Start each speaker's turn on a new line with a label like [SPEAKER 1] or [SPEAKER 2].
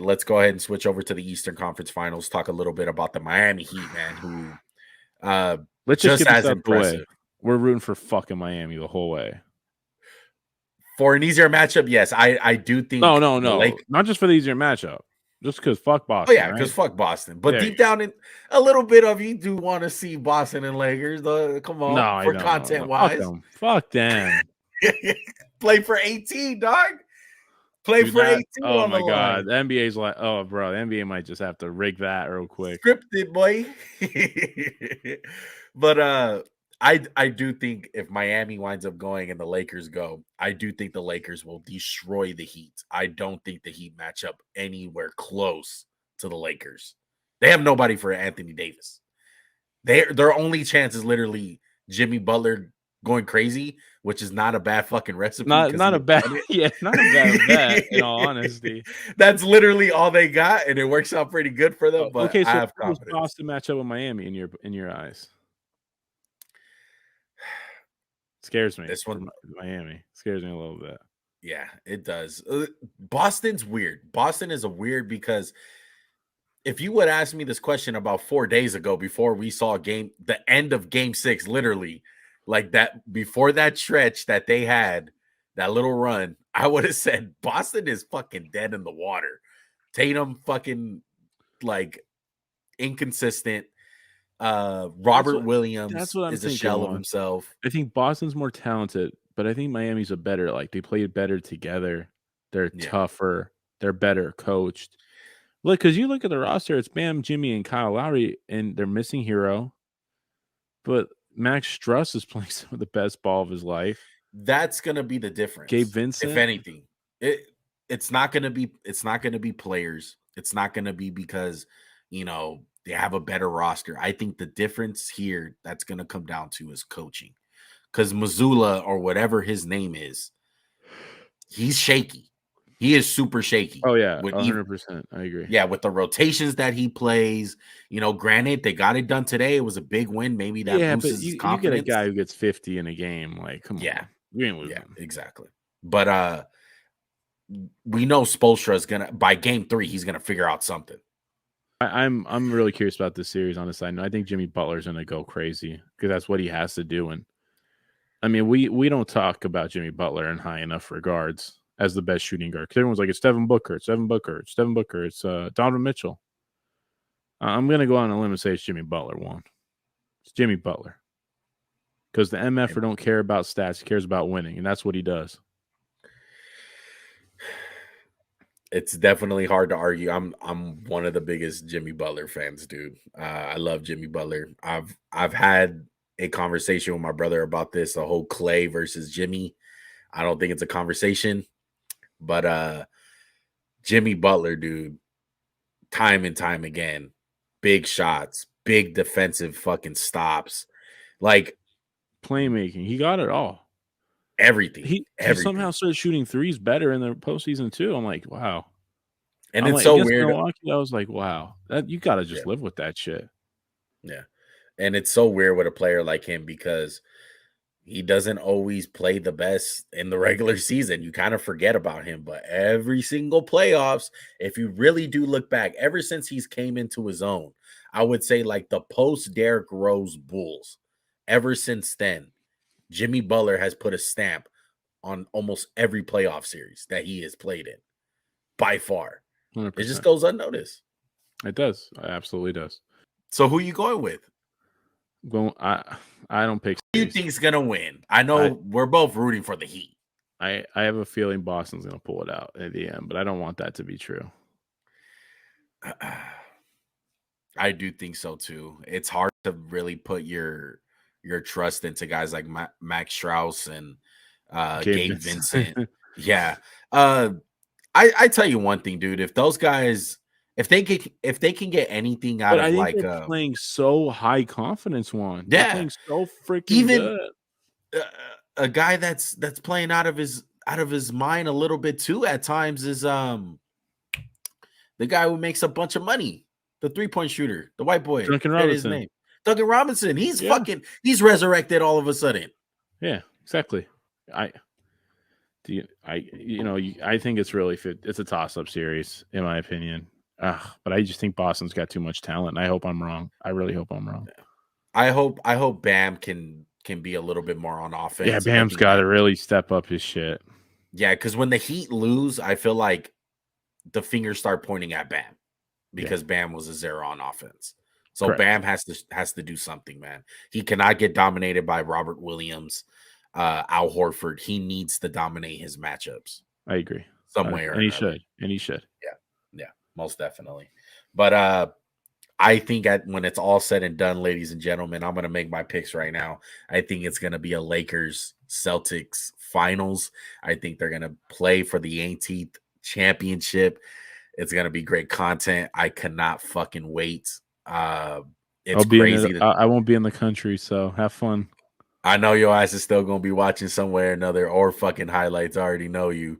[SPEAKER 1] let's go ahead and switch over to the Eastern Conference Finals. Talk a little bit about the Miami Heat, man, who
[SPEAKER 2] let's just get this
[SPEAKER 1] as
[SPEAKER 2] out
[SPEAKER 1] impressive.
[SPEAKER 2] the way. We're rooting for fucking Miami the whole way.
[SPEAKER 1] For an easier matchup, yes, I do think.
[SPEAKER 2] No, not just for the easier matchup. Just because fuck Boston.
[SPEAKER 1] Oh yeah, because
[SPEAKER 2] right?
[SPEAKER 1] fuck Boston. But deep down in a little bit of you do want to see Boston and Lakers. Come on,
[SPEAKER 2] no,
[SPEAKER 1] for content wise.
[SPEAKER 2] Fuck them.
[SPEAKER 1] Play for 18, dog. Play for 18.
[SPEAKER 2] Oh my god, the NBA's like, oh bro, the NBA might just have to rig that real quick.
[SPEAKER 1] Scripted, boy. But I do think if Miami winds up going and the Lakers go, I do think the Lakers will destroy the Heat. I don't think the Heat match up anywhere close to the Lakers. They have nobody for Anthony Davis. Their only chance is literally Jimmy Butler going crazy, which is not a bad fucking recipe.
[SPEAKER 2] Not a bad bet, in all honesty.
[SPEAKER 1] That's literally all they got, and it works out pretty good for them. But
[SPEAKER 2] okay, so
[SPEAKER 1] I have confidence.
[SPEAKER 2] Boston match up with Miami in your eyes? Scares me.
[SPEAKER 1] This one,
[SPEAKER 2] Miami, scares me a little bit.
[SPEAKER 1] Yeah, it does. Boston's weird. Boston is a weird because if you would ask me this question about 4 days ago, before we saw the end of Game 6, literally, like that, before that stretch that they had, that little run, I would have said Boston is fucking dead in the water. Tatum fucking like inconsistent. Robert Williams is a shell of himself.
[SPEAKER 2] I think Boston's more talented, but I think Miami's a better, like they play better together. They're tougher. They're better coached. Look, because you look at the roster, it's Bam, Jimmy, and Kyle Lowry, and they're missing Hero. But Max Struss is playing some of the best ball of his life.
[SPEAKER 1] That's gonna be the difference.
[SPEAKER 2] Gabe Vincent,
[SPEAKER 1] if anything, it's not gonna be players. It's not gonna be because they have a better roster. I think the difference here that's gonna come down to is coaching, because Missoula or whatever his name is, he's shaky. He is super shaky.
[SPEAKER 2] Oh yeah, 100%. I agree.
[SPEAKER 1] Yeah, with the rotations that he plays, granted they got it done today. It was a big win. Maybe that boosts his confidence.
[SPEAKER 2] You get a guy who gets 50 in a game, like come on, you ain't losing.
[SPEAKER 1] Yeah, exactly. But we know Spoelstra is gonna, by game 3, he's gonna figure out something.
[SPEAKER 2] I'm really curious about this series. On the side note, I think Jimmy Butler's gonna go crazy because that's what he has to do. And I mean, we don't talk about Jimmy Butler in high enough regards as the best shooting guard. Because everyone's like, it's Devin Booker, it's Donovan Mitchell. I'm going to go on a limb and say it's Jimmy Butler one. It's Jimmy Butler. Because the MFer don't care about stats. He cares about winning, and that's what he does.
[SPEAKER 1] It's definitely hard to argue. I'm one of the biggest Jimmy Butler fans, dude. I love Jimmy Butler. I've had a conversation with my brother about this, the whole Clay versus Jimmy. I don't think it's a conversation. But Jimmy Butler, dude, time and time again, big shots, big defensive fucking stops, like
[SPEAKER 2] playmaking. He got it all.
[SPEAKER 1] Everything.
[SPEAKER 2] He somehow started shooting threes better in the postseason too. I'm like, wow.
[SPEAKER 1] And it's so weird.
[SPEAKER 2] Milwaukee, I was like, wow, that you got to just live with that shit.
[SPEAKER 1] Yeah, and it's so weird with a player like him because he doesn't always play the best in the regular season. You kind of forget about him, but every single playoffs, if you really do look back, ever since he's came into his own, I would say like the post Derrick Rose Bulls, ever since then, Jimmy Butler has put a stamp on almost every playoff series that he has played in, by far.
[SPEAKER 2] 100%.
[SPEAKER 1] It just goes unnoticed.
[SPEAKER 2] It does. It absolutely does.
[SPEAKER 1] So who are you going with?
[SPEAKER 2] I don't pick.
[SPEAKER 1] Who do you think's gonna win? I know we're both rooting for the Heat.
[SPEAKER 2] I have a feeling Boston's gonna pull it out at the end, but I don't want that to be true.
[SPEAKER 1] I do think so too. It's hard to really put your trust into guys like Max Strauss and Gabe Vincent. Yeah. I tell you one thing, dude. If those guys, if they can get anything out of like
[SPEAKER 2] playing so high confidence one,
[SPEAKER 1] they're
[SPEAKER 2] playing so freaking good.
[SPEAKER 1] A guy that's playing out of his mind a little bit too at times is the guy who makes a bunch of money, the 3-point shooter, the white boy.
[SPEAKER 2] Duncan Robinson.
[SPEAKER 1] His name. Duncan Robinson. He's resurrected all of a sudden.
[SPEAKER 2] Yeah, exactly. I think it's really it's a toss-up series in my opinion. But I just think Boston's got too much talent. And I hope I'm wrong. I really hope I'm wrong.
[SPEAKER 1] I hope Bam can be a little bit more on offense.
[SPEAKER 2] Yeah, Bam's got to really step up his shit.
[SPEAKER 1] Yeah, because when the Heat lose, I feel like the fingers start pointing at Bam because Bam was a 0 on offense. So correct. Bam has to do something, man. He cannot get dominated by Robert Williams, Al Horford. He needs to dominate his matchups.
[SPEAKER 2] I agree.
[SPEAKER 1] Some way or
[SPEAKER 2] another.
[SPEAKER 1] And
[SPEAKER 2] he should.
[SPEAKER 1] Yeah, most definitely. But I think when it's all said and done, ladies and gentlemen, I'm going to make my picks right now. I think it's going to be a Lakers-Celtics finals. I think they're going to play for the 18th championship. It's going to be great content. I cannot fucking wait. It's crazy.
[SPEAKER 2] I won't be in the country, so have fun.
[SPEAKER 1] I know your ass is still going to be watching somewhere or another or fucking highlights. I already know you.